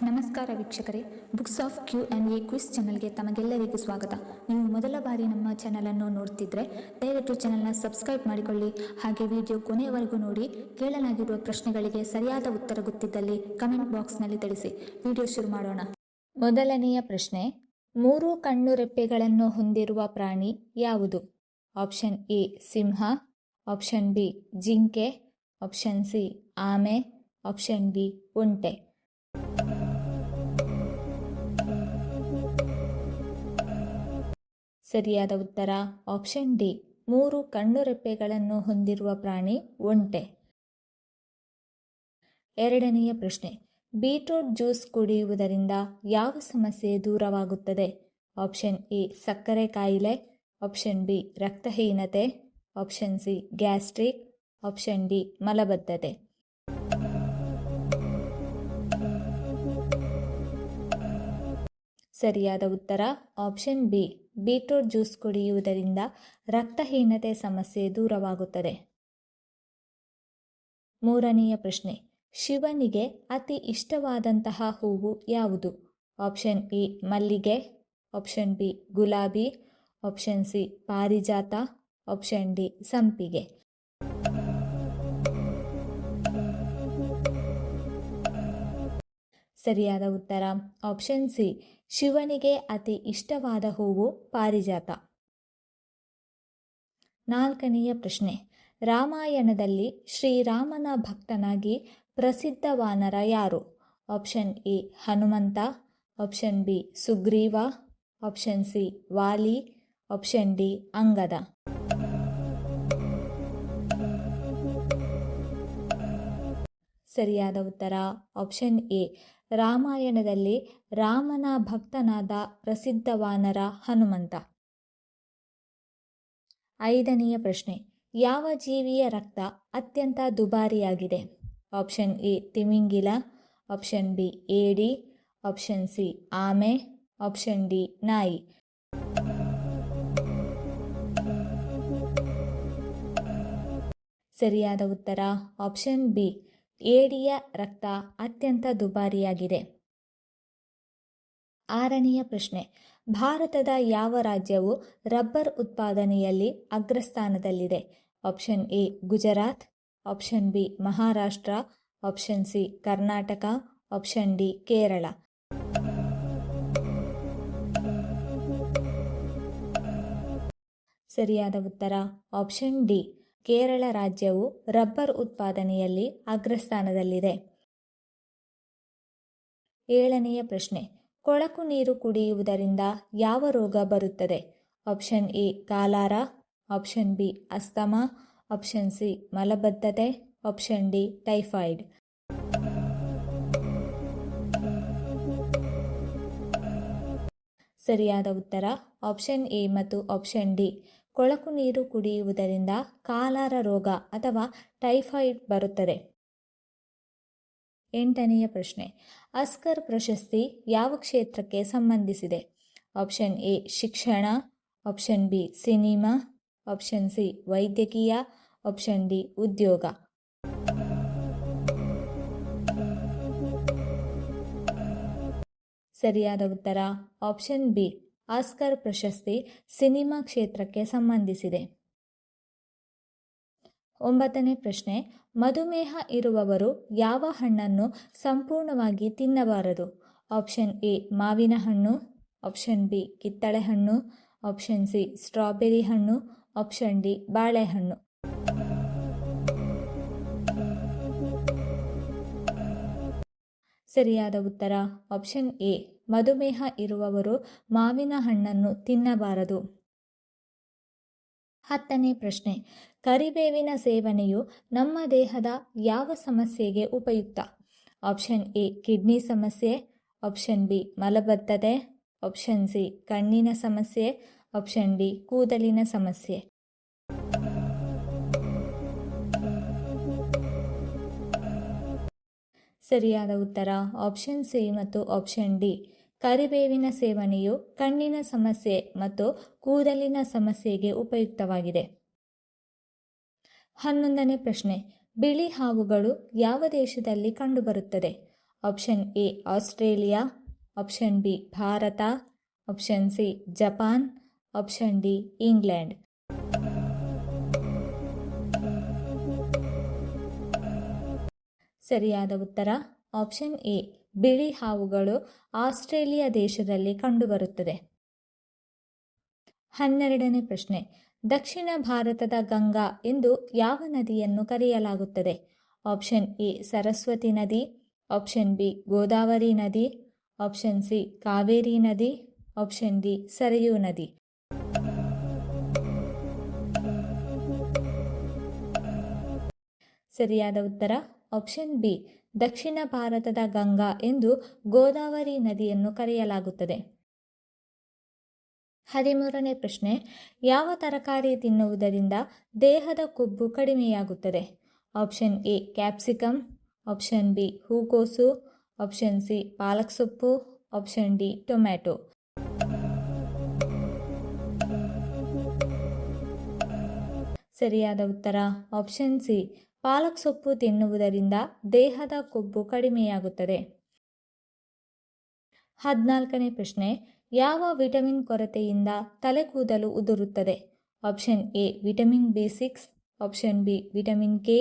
ನಮಸ್ಕಾರ ವೀಕ್ಷಕರೇ, books of Q&A quiz ಚಾನಲ್ಗೆ ತಮಗೆಲ್ಲರಿಗೂ ಸ್ವಾಗತ. ನೀವು ಮೊದಲ ಬಾರಿ ನಮ್ಮ ಚಾನಲನ್ನು ನೋಡ್ತಿದ್ರೆ ದಯವಿಟ್ಟು ಚಾನಲ್ನ ಸಬ್ಸ್ಕ್ರೈಬ್ ಮಾಡಿಕೊಳ್ಳಿ. ಹಾಗೆ ವಿಡಿಯೋ ಕೊನೆಯವರೆಗೂ ನೋಡಿ. ಕೇಳಲಾಗಿರುವ ಪ್ರಶ್ನೆಗಳಿಗೆ ಸರಿಯಾದ ಉತ್ತರ ಗೊತ್ತಿದ್ದಲ್ಲಿ ಕಮೆಂಟ್ ಬಾಕ್ಸ್ನಲ್ಲಿ ತಿಳಿಸಿ. ವಿಡಿಯೋ ಶುರು ಮಾಡೋಣ. ಮೊದಲನೆಯ ಪ್ರಶ್ನೆ, 3 ಕಣ್ಣು ರೆಪ್ಪೆಗಳನ್ನು ಹೊಂದಿರುವ ಪ್ರಾಣಿ ಯಾವುದು? Option A Simha, option B ಜಿಂಕೆ, ಆಪ್ಷನ್ ಸಿ ಆಮೆ, ಆಪ್ಷನ್ ಡಿ ಒಂಟೆ. ಸರಿಯಾದ ಉತ್ತರ ಆಪ್ಷನ್ ಡಿ, 3 ಕಣ್ಣು ರೆಪ್ಪೆಗಳನ್ನು ಹೊಂದಿರುವ ಪ್ರಾಣಿ ಒಂಟೆ. ಎರಡನೆಯ ಪ್ರಶ್ನೆ, ಬೀಟ್ರೂಟ್ ಜ್ಯೂಸ್ ಕುಡಿಯುವುದರಿಂದ ಯಾವ ಸಮಸ್ಯೆ ದೂರವಾಗುತ್ತದೆ? ಆಪ್ಷನ್ ಎ ಸಕ್ಕರೆ ಕಾಯಿಲೆ, ಆಪ್ಷನ್ ಬಿ ರಕ್ತಹೀನತೆ, option C gastric, option D ಮಲಬದ್ಧತೆ. ಸರಿಯಾದ ಉತ್ತರ ಆಪ್ಷನ್ ಬಿ, ಬೀಟ್ರೂಟ್ ಜ್ಯೂಸ್ ಕುಡಿಯುವುದರಿಂದ ರಕ್ತಹೀನತೆ ಸಮಸ್ಯೆ ದೂರವಾಗುತ್ತದೆ. ಮೂರನೆಯ ಪ್ರಶ್ನೆ, ಶಿವನಿಗೆ ಅತಿ ಇಷ್ಟವಾದಂತಹ ಹೂವು ಯಾವುದು? ಆಪ್ಷನ್ ಎ ಮಲ್ಲಿಗೆ, ಆಪ್ಷನ್ ಬಿ ಗುಲಾಬಿ, ಆಪ್ಷನ್ ಸಿ ಪಾರಿಜಾತ, ಆಪ್ಷನ್ ಡಿ ಸಂಪಿಗೆ. ಸರಿಯಾದ ಉತ್ತರ ಆಪ್ಷನ್ ಸಿ, ಶಿವನಿಗೆ ಅತಿ ಇಷ್ಟವಾದ ಹೂವು ಪಾರಿಜಾತ. ನಾಲ್ಕನೆಯ ಪ್ರಶ್ನೆ, ರಾಮಾಯಣದಲ್ಲಿ ಶ್ರೀರಾಮನ ಭಕ್ತನಾಗಿ ಪ್ರಸಿದ್ಧ ವಾನರ ಯಾರು? Option A Hanumantha, option B Sugriva, option C Vali, option D Angada. ಸರಿಯಾದ ಉತ್ತರ ಆಪ್ಷನ್ ಎ, ರಾಮಾಯಣದಲ್ಲಿ ರಾಮನ ಭಕ್ತನಾದ ಪ್ರಸಿದ್ಧ ವಾನರ ಹನುಮಂತ. ಐದನೆಯ ಪ್ರಶ್ನೆ, ಯಾವ ಜೀವಿಯ ರಕ್ತ ಅತ್ಯಂತ ದುಬಾರಿಯಾಗಿದೆ? ಆಪ್ಷನ್ ಎ ತಿಮಿಂಗಿಲ, ಆಪ್ಷನ್ ಬಿ ಏಡಿ, ಆಪ್ಷನ್ ಸಿ ಆಮೆ, ಆಪ್ಷನ್ ಡಿ ನಾಯಿ. ಸರಿಯಾದ ಉತ್ತರ ಆಪ್ಷನ್ ಬಿ, ಏಡಿಯ ರಕ್ತ ಅತ್ಯಂತ ದುಬಾರಿಯಾಗಿದೆ. ಆರನೆಯ ಪ್ರಶ್ನೆ, ಭಾರತದ ಯಾವ ರಾಜ್ಯವು ರಬ್ಬರ್ ಉತ್ಪಾದನೆಯಲ್ಲಿ ಅಗ್ರಸ್ಥಾನದಲ್ಲಿದೆ? Option A Gujarat, option B Maharashtra, option C Karnataka, option D Kerala. ಸರಿಯಾದ ಉತ್ತರ ಆಪ್ಷನ್ ಡಿ, ಕೇರಳ ರಾಜ್ಯವು ರಬ್ಬರ್ ಉತ್ಪಾದನೆಯಲ್ಲಿ ಅಗ್ರಸ್ಥಾನದಲ್ಲಿದೆ. ಏಳನೆಯ ಪ್ರಶ್ನೆ, ಕೊಳಕು ನೀರು ಕುಡಿಯುವುದರಿಂದ ಯಾವ ರೋಗ ಬರುತ್ತದೆ? Option A cholera, option B asthma, option C ಮಲಬದ್ಧತೆ, ಆಪ್ಷನ್ ಡಿ ಟೈಫಾಯ್ಡ್. ಸರಿಯಾದ ಉತ್ತರ ಆಪ್ಷನ್ ಎ ಮತ್ತು ಆಪ್ಷನ್ ಡಿ, ಕೊಳಕು ನೀರು ಕುಡಿಯುವುದರಿಂದ ಕಾಲಾರ ರೋಗ ಅಥವಾ ಟೈಫಾಯ್ಡ್ ಬರುತ್ತದೆ. ಎಂಟನೆಯ ಪ್ರಶ್ನೆ, ಆಸ್ಕರ್ ಪ್ರಶಸ್ತಿ ಯಾವ ಕ್ಷೇತ್ರಕ್ಕೆ ಸಂಬಂಧಿಸಿದೆ? ಆಪ್ಷನ್ ಎ ಶಿಕ್ಷಣ, option B cinema, option C ವೈದ್ಯಕೀಯ, ಆಪ್ಷನ್ ಡಿ ಉದ್ಯೋಗ. ಸರಿಯಾದ ಉತ್ತರ ಆಪ್ಷನ್ ಬಿ, ಆಸ್ಕರ್ ಪ್ರಶಸ್ತಿ ಸಿನಿಮಾ ಕ್ಷೇತ್ರಕ್ಕೆ ಸಂಬಂಧಿಸಿದೆ. ಒಂಬತ್ತನೇ ಪ್ರಶ್ನೆ, ಮಧುಮೇಹ ಇರುವವರು ಯಾವ ಹಣ್ಣನ್ನು ಸಂಪೂರ್ಣವಾಗಿ ತಿನ್ನಬಾರದು? ಆಪ್ಷನ್ ಎ ಮಾವಿನ ಹಣ್ಣು, ಆಪ್ಷನ್ ಬಿ ಕಿತ್ತಳೆ ಹಣ್ಣು, ಆಪ್ಷನ್ ಸಿ ಸ್ಟ್ರಾಬೆರಿ ಹಣ್ಣು, ಆಪ್ಷನ್ ಡಿ ಬಾಳೆಹಣ್ಣು. ಸರಿಯಾದ ಉತ್ತರ ಆಪ್ಷನ್ ಎ, ಮಧುಮೇಹ ಇರುವವರು ಮಾವಿನ ಹಣ್ಣನ್ನು ತಿನ್ನಬಾರದು. ಹತ್ತನೇ ಪ್ರಶ್ನೆ, ಕರಿಬೇವಿನ ಸೇವನೆಯು ನಮ್ಮ ದೇಹದ ಯಾವ ಸಮಸ್ಯೆಗೆ ಉಪಯುಕ್ತ? ಆಪ್ಷನ್ ಎ ಕಿಡ್ನಿ ಸಮಸ್ಯೆ, ಆಪ್ಷನ್ ಬಿ ಮಲಬದ್ಧತೆ, ಆಪ್ಷನ್ ಸಿ ಕಣ್ಣಿನ ಸಮಸ್ಯೆ, ಆಪ್ಷನ್ ಡಿ ಕೂದಲಿನ ಸಮಸ್ಯೆ. ಸರಿಯಾದ ಉತ್ತರ ಆಪ್ಷನ್ ಸಿ ಮತ್ತು ಆಪ್ಷನ್ ಡಿ, ಕರಿಬೇವಿನ ಸೇವನೆಯು ಕಣ್ಣಿನ ಸಮಸ್ಯೆ ಮತ್ತು ಕೂದಲಿನ ಸಮಸ್ಯೆಗೆ ಉಪಯುಕ್ತವಾಗಿದೆ. 11ನೇ ಪ್ರಶ್ನೆ, ಬಿಳಿ ಹಾವುಗಳು ಯಾವ ದೇಶದಲ್ಲಿ ಕಂಡುಬರುತ್ತದೆ? Option A Australia, option B Bharat, option C Japan, option D England. ಸರಿಯಾದ ಉತ್ತರ ಆಪ್ಷನ್ ಎ ಬಿಳಿ ಹಾವುಗಳು ಆಸ್ಟ್ರೇಲಿಯಾ ದೇಶದಲ್ಲಿ ಕಂಡುಬರುತ್ತದೆ. 12ನೇ ಪ್ರಶ್ನೆ, ದಕ್ಷಿಣ ಭಾರತದ ಗಂಗಾ ಎಂದು ಯಾವ ನದಿಯನ್ನು ಕರೆಯಲಾಗುತ್ತದೆ? ಆಪ್ಷನ್ ಎ ಸರಸ್ವತಿ ನದಿ, ಆಪ್ಷನ್ ಬಿ ಗೋದಾವರಿ ನದಿ, ಆಪ್ಷನ್ ಸಿ ಕಾವೇರಿ ನದಿ, ಆಪ್ಷನ್ ಡಿ ಸರಯೂ ನದಿ. ಸರಿಯಾದ ಉತ್ತರ ಆಪ್ಷನ್ ಬಿ ದಕ್ಷಿಣ ಭಾರತದ ಗಂಗಾ ಎಂದು ಗೋದಾವರಿ ನದಿಯನ್ನು ಕರೆಯಲಾಗುತ್ತದೆ. 13ನೇ ಪ್ರಶ್ನೆ, ಯಾವ ತರಕಾರಿ ತಿನ್ನುವುದರಿಂದ ದೇಹದ ಕೊಬ್ಬು ಕಡಿಮೆಯಾಗುತ್ತದೆ? Option A capsicum, option B ಹೂಕೋಸು, ಆಪ್ಷನ್ ಸಿ ಪಾಲಕ್ ಸೊಪ್ಪು, ಆಪ್ಷನ್ ಡಿ ಟೊಮ್ಯಾಟೊ. ಸರಿಯಾದ ಉತ್ತರ ಆಪ್ಷನ್ ಸಿ ಪಾಲಕ್ ಸೊಪ್ಪು ತಿನ್ನುವುದರಿಂದ ದೇಹದ ಕೊಬ್ಬು ಕಡಿಮೆಯಾಗುತ್ತದೆ. 14ನೇ ಪ್ರಶ್ನೆ, ಯಾವ ವಿಟಮಿನ್ ಕೊರತೆಯಿಂದ ತಲೆ ಕೂದಲು ಉದುರುತ್ತದೆ? ಆಪ್ಷನ್ ಎ ವಿಟಮಿನ್ ಬಿ6, option B vitamin K,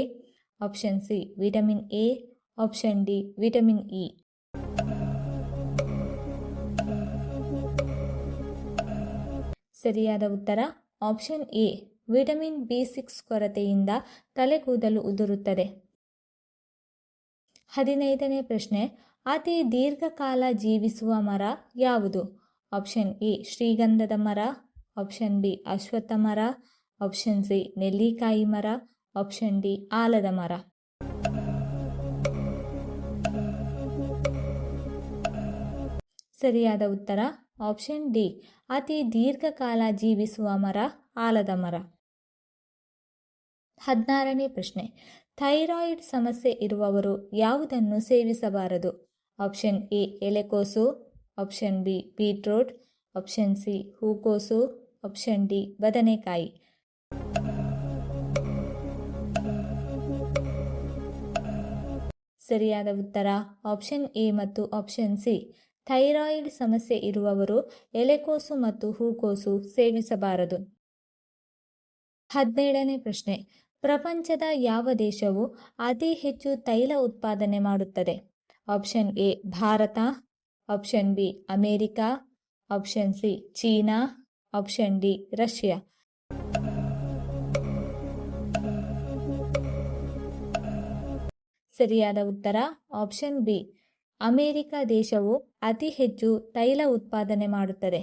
option C vitamin A, option D vitamin E. ಸರಿಯಾದ ಉತ್ತರ ಆಪ್ಷನ್ ಎ ವಿಟಮಿನ್ ಬಿ6 ಕೊರತೆಯಿಂದ ತಲೆ ಕೂದಲು ಉದುರುತ್ತದೆ. 15ನೇ ಪ್ರಶ್ನೆ, ಅತಿ ದೀರ್ಘಕಾಲ ಜೀವಿಸುವ ಮರ ಯಾವುದು? ಆಪ್ಷನ್ ಎ ಶ್ರೀಗಂಧದ ಮರ, ಆಪ್ಷನ್ ಬಿ ಅಶ್ವತ್ಥ ಮರ, ಆಪ್ಷನ್ ಸಿ ನೆಲ್ಲಿಕಾಯಿ ಮರ, ಆಪ್ಷನ್ ಡಿ ಆಲದ ಮರ. ಸರಿಯಾದ ಉತ್ತರ ಆಪ್ಷನ್ ಡಿ ಅತಿ ದೀರ್ಘಕಾಲ ಜೀವಿಸುವ ಮರ ಆಲದ ಮರ. 16ನೇ ಪ್ರಶ್ನೆ, ಥೈರಾಯ್ಡ್ ಸಮಸ್ಯೆ ಇರುವವರು ಯಾವುದನ್ನು ಸೇವಿಸಬಾರದು? ಆಪ್ಷನ್ ಎ ಎಲೆಕೋಸು, option B beetroot, option C ಹೂಕೋಸು, ಆಪ್ಷನ್ ಡಿ ಬದನೆಕಾಯಿ. ಸರಿಯಾದ ಉತ್ತರ ಆಪ್ಷನ್ ಎ ಮತ್ತು ಆಪ್ಷನ್ ಸಿ. ಥೈರಾಯ್ಡ್ ಸಮಸ್ಯೆ ಇರುವವರು ಎಲೆಕೋಸು ಮತ್ತು ಹೂಕೋಸು ಸೇವಿಸಬಾರದು. 17ನೇ ಪ್ರಶ್ನೆ, ಪ್ರಪಂಚದ ಯಾವ ದೇಶವು ಅತಿ ಹೆಚ್ಚು ತೈಲ ಉತ್ಪಾದನೆ ಮಾಡುತ್ತದೆ? Option A Bharat, option B America, option C China, option D Russia. ಸರಿಯಾದ ಉತ್ತರ ಆಪ್ಷನ್ ಬಿ ಅಮೇರಿಕ ದೇಶವು ಅತಿ ಹೆಚ್ಚು ತೈಲ ಉತ್ಪಾದನೆ ಮಾಡುತ್ತದೆ.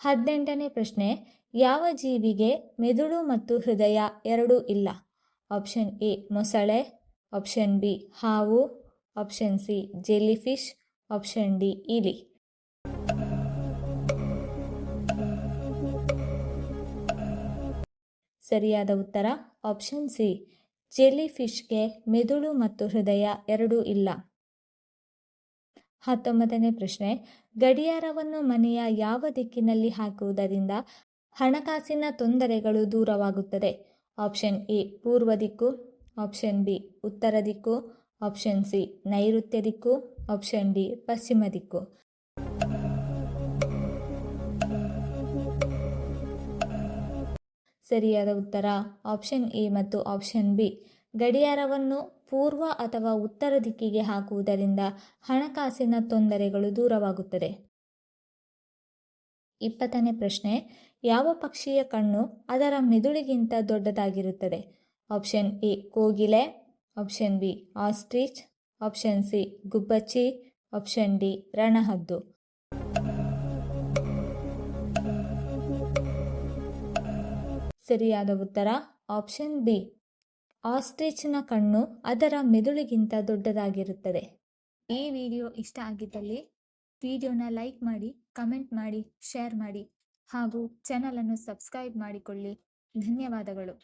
18ನೇ ಪ್ರಶ್ನೆ, ಯಾವ ಜೀವಿಗೆ ಮೆದುಳು ಮತ್ತು ಹೃದಯ ಎರಡೂ ಇಲ್ಲ? ಆಪ್ಷನ್ ಎ ಮೊಸಳೆ, ಆಪ್ಷನ್ ಬಿ ಹಾವು, option C jellyfish, option D ಇಲಿ. ಸರಿಯಾದ ಉತ್ತರ ಆಪ್ಷನ್ ಸಿ ಜೆಲ್ಲಿಫಿಶ್ಗೆ ಮೆದುಳು ಮತ್ತು ಹೃದಯ ಎರಡೂ ಇಲ್ಲ. 19ನೇ ಪ್ರಶ್ನೆ, ಗಡಿಯಾರವನ್ನು ಮನೆಯ ಯಾವ ದಿಕ್ಕಿನಲ್ಲಿ ಹಾಕುವುದರಿಂದ ಹಣಕಾಸಿನ ತೊಂದರೆಗಳು ದೂರವಾಗುತ್ತದೆ? ಆಪ್ಷನ್ ಎ ಪೂರ್ವ ದಿಕ್ಕು, ಆಪ್ಷನ್ ಬಿ ಉತ್ತರ ದಿಕ್ಕು, ಆಪ್ಷನ್ ಸಿ ನೈಋತ್ಯ ದಿಕ್ಕು, ಆಪ್ಷನ್ ಡಿ ಪಶ್ಚಿಮ ದಿಕ್ಕು. ಸರಿಯಾದ ಉತ್ತರ ಆಪ್ಷನ್ ಎ ಮತ್ತು ಆಪ್ಷನ್ ಬಿ. ಗಡಿಯಾರವನ್ನು ಪೂರ್ವ ಅಥವಾ ಉತ್ತರ ದಿಕ್ಕಿಗೆ ಹಾಕುವುದರಿಂದ ಹಣಕಾಸಿನ ತೊಂದರೆಗಳು ದೂರವಾಗುತ್ತದೆ. 20ನೇ ಪ್ರಶ್ನೆ, ಯಾವ ಪಕ್ಷಿಯ ಕಣ್ಣು ಅದರ ಮೆದುಳಿಗಿಂತ ದೊಡ್ಡದಾಗಿರುತ್ತದೆ? ಆಪ್ಷನ್ ಎ ಕೋಗಿಲೆ, option B ostrich, option C ಗುಬ್ಬಚ್ಚಿ, ಆಪ್ಷನ್ ಡಿ ರಣಹದ್ದು. ಸರಿಯಾದ ಉತ್ತರ ಆಪ್ಷನ್ ಬಿ ಆಸ್ಟ್ರಿಚ್ನ ಕಣ್ಣು ಅದರ ಮೆದುಳಿಗಿಂತ ದೊಡ್ಡದಾಗಿರುತ್ತದೆ. ಈ ವಿಡಿಯೋ ಇಷ್ಟ ಆಗಿದ್ದಲ್ಲಿ ವಿಡಿಯೋನ ಲೈಕ್ ಮಾಡಿ, ಕಮೆಂಟ್ ಮಾಡಿ, ಶೇರ್ ಮಾಡಿ ಹಾಗೂ ಚಾನಲನ್ನು ಸಬ್ಸ್ಕ್ರೈಬ್ ಮಾಡಿಕೊಳ್ಳಿ. ಧನ್ಯವಾದಗಳು.